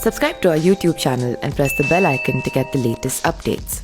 Subscribe to our YouTube channel and press the bell icon to get the latest updates.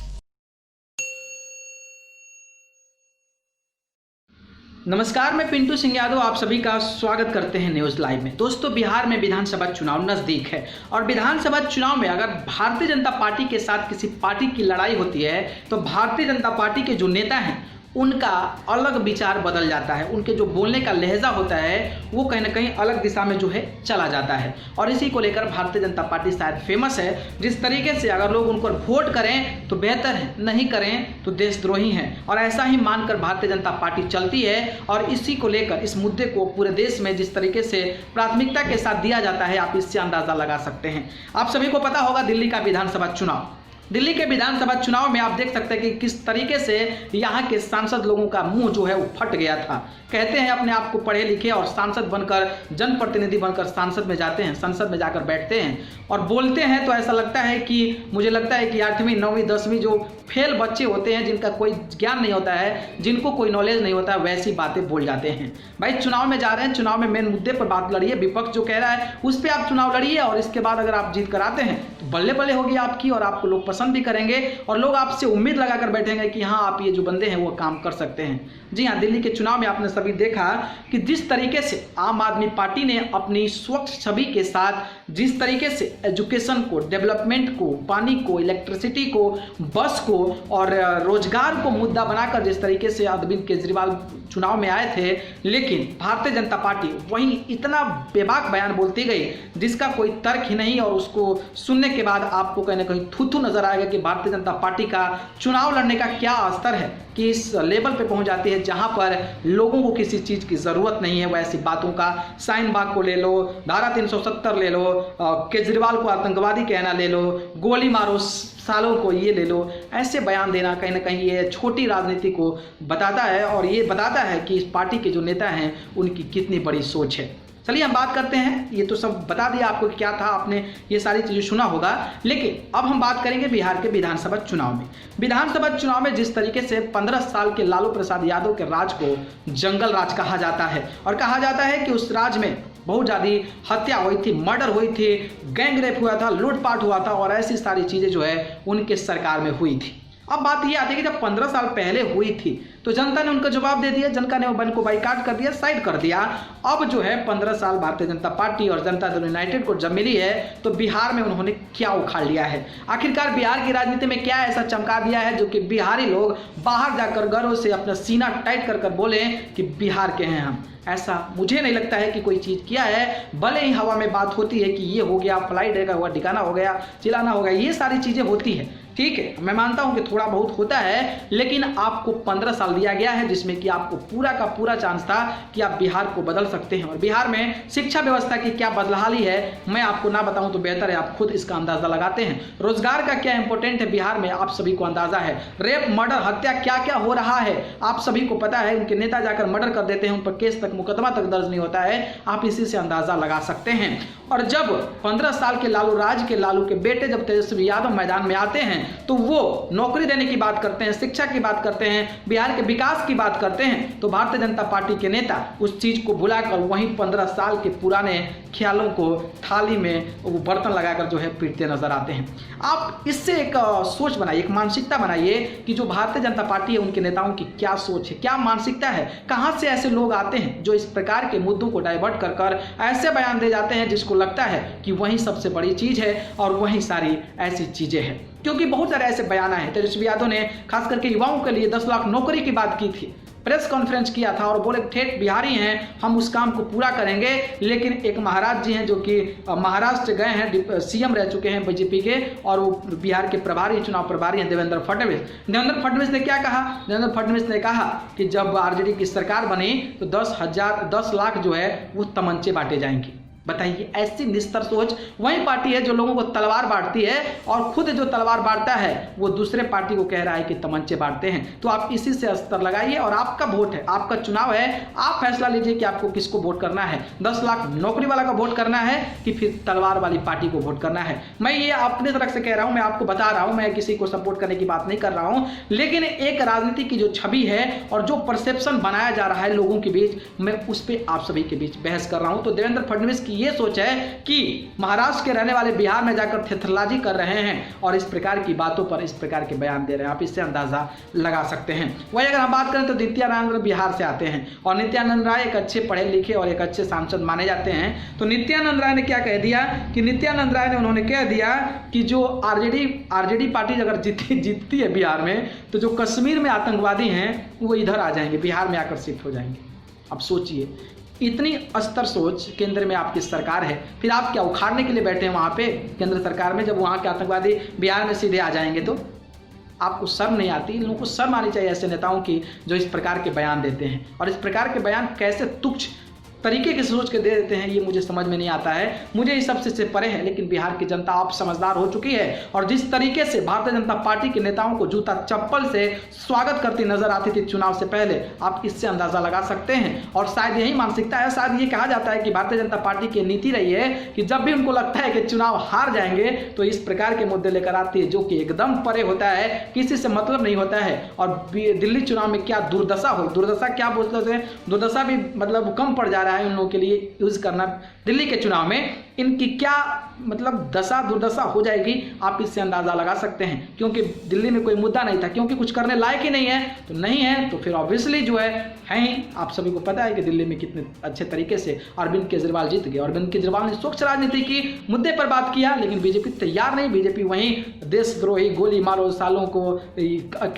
नमस्कार, मैं पिंटू सिंह यादव आप सभी का स्वागत करते हैं न्यूज़ लाइव में। दोस्तों, बिहार में विधानसभा चुनाव नज़दीक है और विधानसभा चुनाव में अगर भारतीय जनता पार्टी के साथ किसी पार्टी की लड़ाई होती है तो भारतीय जनता पार्टी के जो नेता हैं उनका अलग विचार बदल जाता है। उनके जो बोलने का लहजा होता है वो कहीं ना कहीं अलग दिशा में जो है चला जाता है और इसी को लेकर भारतीय जनता पार्टी शायद फेमस है। जिस तरीके से अगर लोग उन पर वोट करें तो बेहतर है, नहीं करें तो देशद्रोही हैं, और ऐसा ही मानकर भारतीय जनता पार्टी चलती है। और इसी को लेकर इस मुद्दे को पूरे देश में जिस तरीके से प्राथमिकता के साथ दिया जाता है, आप इससे अंदाज़ा लगा सकते हैं। आप सभी को पता होगा दिल्ली का विधानसभा चुनाव, दिल्ली के विधानसभा चुनाव में आप देख सकते हैं कि किस तरीके से यहाँ के सांसद लोगों का मुंह जो है वो फट गया था। कहते हैं अपने आप को पढ़े लिखे और सांसद बनकर, जनप्रतिनिधि बनकर सांसद में जाते हैं, संसद में जाकर बैठते हैं और बोलते हैं तो ऐसा लगता है कि मुझे लगता है कि 8वीं 9वीं 10वीं जो फेल बच्चे होते हैं, जिनका कोई ज्ञान नहीं होता है, जिनको कोई नॉलेज नहीं होता है, वैसी बातें बोल जाते हैं। भाई चुनाव में जा रहे हैं, चुनाव में मेन मुद्दे पर बात लड़िए, विपक्ष जो कह रहा है उस पर आप चुनाव लड़िए और इसके बाद अगर आप जीत कर आते हैं तो बल्ले बल्ले होगी आपकी और आपको लोग पसंद भी करेंगे और लोग आपसे उम्मीद लगाकर बैठेंगे कि हाँ आप ये जो बंदे हैं वो काम कर सकते हैं। जी हाँ, दिल्ली के चुनाव में आपने सभी देखा कि जिस तरीके से आम आदमी पार्टी ने अपनी स्वच्छ छवि के साथ जिस तरीके से एजुकेशन को, डेवलपमेंट को, पानी को, इलेक्ट्रिसिटी को, बस को और रोजगार को मुद्दा बनाकर जिस तरीके से अरविंद केजरीवाल चुनाव में आए थे, लेकिन भारतीय जनता पार्टी वहीं इतना बेबाक बयान बोलती गई जिसका कोई तर्क ही नहीं, और उसको सुनने के बाद आपको कहीं ना कहीं थू नजर आएगा कि भारतीय जनता पार्टी का चुनाव लड़ने का क्या स्तर है कि इस लेवल पे पहुंच जाती है जहां पर लोगों को किसी चीज़ की ज़रूरत नहीं है। वैसी बातों का, शाहीन बाग को ले लो, धारा 370 ले लो, केजरीवाल को आतंकवादी कहना ले लो, गोली मारो सालों को ये ले लो, ऐसे बयान देना कहीं ना कहीं ये छोटी राजनीति को बताता है और ये बताता है कि इस पार्टी के जो नेता हैं उनकी कितनी बड़ी सोच है। चलिए हम बात करते हैं, ये तो सब बता दिया आपको कि क्या था, आपने ये सारी चीज़ें सुना होगा, लेकिन अब हम बात करेंगे बिहार के विधानसभा चुनाव में। विधानसभा चुनाव में जिस तरीके से 15 साल के लालू प्रसाद यादव के राज को जंगल राज कहा जाता है और कहा जाता है कि उस राज में बहुत ज़्यादा हत्या हुई थी, मर्डर हुई थी, गैंग रेप हुआ था, लूटपाट हुआ था और ऐसी सारी चीज़ें जो है उनके सरकार में हुई थी। अब बात ये आती है कि जब 15 साल पहले हुई थी तो जनता ने उनका जवाब दे दिया, जनता ने वन को बाइकाट कर दिया, साइड कर दिया। अब जो है 15 साल भारतीय जनता पार्टी और जनता दल यूनाइटेड को जब मिली है तो बिहार में उन्होंने क्या उखाड़ लिया है, आखिरकार बिहार की राजनीति में क्या ऐसा चमका दिया है जो कि बिहारी लोग बाहर जाकर गर्व से अपना सीना टाइट कर बोले कि बिहार के हैं हम। ऐसा मुझे नहीं लगता है कि कोई चीज़ किया है, भले ही हवा में बात होती है कि ये हो गया, फ्लाइट डेगा हुआ, ठिकाना हो गया, चिलाना हो गया, ये सारी चीज़ें होती है, ठीक है, मैं मानता हूं कि थोड़ा बहुत होता है, लेकिन आपको 15 साल दिया गया है जिसमें कि आपको पूरा का पूरा चांस था कि आप बिहार को बदल सकते हैं। और बिहार में शिक्षा व्यवस्था की क्या बदहाली है मैं आपको ना बताऊं तो बेहतर है, आप खुद इसका अंदाजा लगाते हैं। रोजगार का क्या इंपॉर्टेंट है बिहार में आप सभी को अंदाजा है। रेप, मर्डर, हत्या क्या क्या हो रहा है आप सभी को पता है। उनके नेता जाकर मर्डर कर देते हैं, उन पर केस तक, मुकदमा तक दर्ज नहीं होता है, आप इसी से अंदाजा लगा सकते हैं। और जब 15 साल के लालू राज के लालू के बेटे जब तेजस्वी यादव मैदान में आते हैं तो वो नौकरी देने की बात करते हैं, शिक्षा की बात करते हैं, बिहार के विकास की बात करते हैं, तो भारतीय जनता पार्टी के नेता उस चीज को भुलाकर वहीं 15 साल के पुराने ख्यालों को थाली में वो बर्तन लगाकर जो है पीटते नजर आते हैं। आप इससे एक सोच बनाइए, एक मानसिकता बनाइए कि जो भारतीय जनता पार्टी है उनके नेताओं की क्या सोच है, क्या मानसिकता है, कहां से ऐसे लोग आते हैं जो इस प्रकार के मुद्दों को डाइवर्ट कर ऐसे बयान दे जाते हैं जिसको लगता है कि वही सबसे बड़ी चीज है और वही सारी ऐसी चीजें हैं। क्योंकि बहुत सारे ऐसे बयान आए हैं। तेजस्वी यादव ने खास करके युवाओं के लिए 10 लाख नौकरी की बात की थी, प्रेस कॉन्फ्रेंस किया था और बोले ठेठ बिहारी हैं, हम उस काम को पूरा करेंगे। लेकिन एक महाराज जी हैं जो कि महाराष्ट्र गए हैं, सीएम रह चुके हैं बीजेपी के, और वो बिहार के प्रभारी, चुनाव प्रभारी हैं देवेंद्र फडणवीस। देवेंद्र फडणवीस ने क्या कहा, देवेंद्र फडणवीस ने कहा कि जब आरजेडी की सरकार बनी तो 10 लाख जो है वो तमंचे बांटे जाएंगे। बताइए, ऐसी निस्तर सोच वही पार्टी है जो लोगों को तलवार बांटती है और खुद जो तलवार बांटता है वो दूसरे पार्टी को कह रहा है कि तमंचे बांटते हैं। तो आप इसी से अस्तर लगाइए और आपका वोट है, आपका चुनाव है, आप फैसला लीजिए कि आपको किसको वोट करना है। 10 लाख नौकरी वाला का वोट करना है कि फिर तलवार वाली पार्टी को वोट करना है। मैं ये अपनी तरफ से कह रहा हूं, मैं आपको बता रहा हूं, मैं किसी को सपोर्ट करने की बात नहीं कर रहा हूं, लेकिन एक राजनीति की जो छवि है और जो परसेप्शन बनाया जा रहा है लोगों के बीच, मैं उस पर आप सभी के बीच बहस कर रहा हूं। तो देवेंद्र फडणवीस की इनकी ये सोच है कि महाराष्ट्र के रहने वाले बिहार में जाकर थेथरलाजी कर रहे हैं और इस प्रकार की बातों पर इस प्रकार के बयान दे रहे हैं। आप इससे अंदाजा लगा सकते हैं। वही अगर हम बात करें तो नित्यानंद राय बिहार से आते हैं और नित्यानंद राय एक अच्छे पढ़े लिखे और एक अच्छे सांसद माने जाते हैं। तो नित्यानंद राय ने क्या कह दिया कि नित्यानंद राय ने उन्होंने कह दिया कि जो आरजेडी पार्टी अगर जीतती है बिहार में, तो जो कश्मीर में आतंकवादी हैं वो इधर आ जाएंगे, बिहार में आकर शिफ्ट हो जाएंगे। अब सोचिए, इतनी अस्तर सोच केंद्र में आपकी सरकार है, फिर आप क्या उखाड़ने के लिए बैठे हैं वहाँ पे केंद्र सरकार में, जब वहाँ के आतंकवादी बिहार में सीधे आ जाएंगे तो आपको शर्म नहीं आती? इन लोगों को शर्म आनी चाहिए ऐसे नेताओं की जो इस प्रकार के बयान देते हैं। और इस प्रकार के बयान कैसे तुच्छ तरीके की सोच के दे देते हैं ये मुझे समझ में नहीं आता है। मुझे इस सबसे से परे है, लेकिन बिहार की जनता आप समझदार हो चुकी है और जिस तरीके से भारतीय जनता पार्टी के नेताओं को जूता चप्पल से स्वागत करती नजर आती थी चुनाव से पहले, आप इससे अंदाजा लगा सकते हैं। और शायद यही मानसिकता है, शायद ये कहा जाता है कि भारतीय जनता पार्टी की नीति रही है कि जब भी उनको लगता है कि चुनाव हार जाएंगे तो इस प्रकार के मुद्दे लेकर आती है जो कि एकदम परे होता है, किसी से मतलब नहीं होता है। और दिल्ली चुनाव में क्या दुर्दशा हो, दुर्दशा क्या बोलते हैं, दुर्दशा भी मतलब कम पड़ जा रहा है उन लोगों के लिए यूज करना। दिल्ली के चुनाव में इनकी क्या मतलब दशा दुर्दशा हो जाएगी, आप इससे अंदाजा लगा सकते हैं। क्योंकि दिल्ली में कोई मुद्दा नहीं था, क्योंकि कुछ करने लायक ही नहीं है, तो नहीं है तो फिर ऑब्वियसली जो है ही। आप सभी को पता है कि दिल्ली में कितने अच्छे तरीके से अरविंद केजरीवाल जीत गए। अरविंद केजरीवाल ने स्वच्छ राजनीति की मुद्दे पर बात किया, लेकिन बीजेपी तैयार नहीं। बीजेपी वहीं देशद्रोही, गोली मारो सालों को,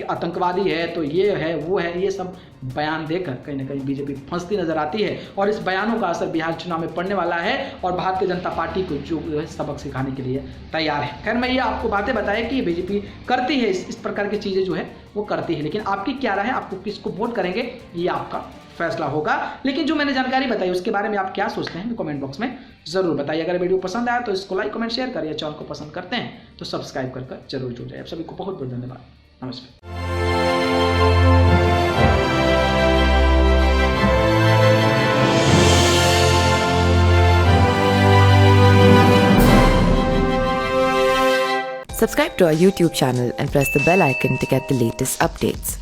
आतंकवादी है तो ये है वो है, ये सब बयान देकर कहीं ना कहीं बीजेपी फंसती नजर आती है। और इस बयानों का असर बिहार चुनाव में पड़ने वाला है और भारतीय जनता पार्टी को जो है सबक सिखाने के लिए तैयार है। खैर, मैं ये आपको बातें बताया कि बीजेपी करती है इस प्रकार की चीज़ें जो है वो करती है, लेकिन आपकी क्या राय है, आपको किसको वोट करेंगे ये आपका फैसला होगा। लेकिन जो मैंने जानकारी बताई उसके बारे में आप क्या सोचते हैं कमेंट बॉक्स में जरूर बताइए। अगर वीडियो पसंद आया तो इसको लाइक कमेंट शेयर करिए। चैनल को पसंद करते हैं तो सब्सक्राइब कर जरूर जुड़ जाए। आप सभी को बहुत बहुत धन्यवाद। नमस्कार। Subscribe to our YouTube channel and press the bell icon to get the latest updates.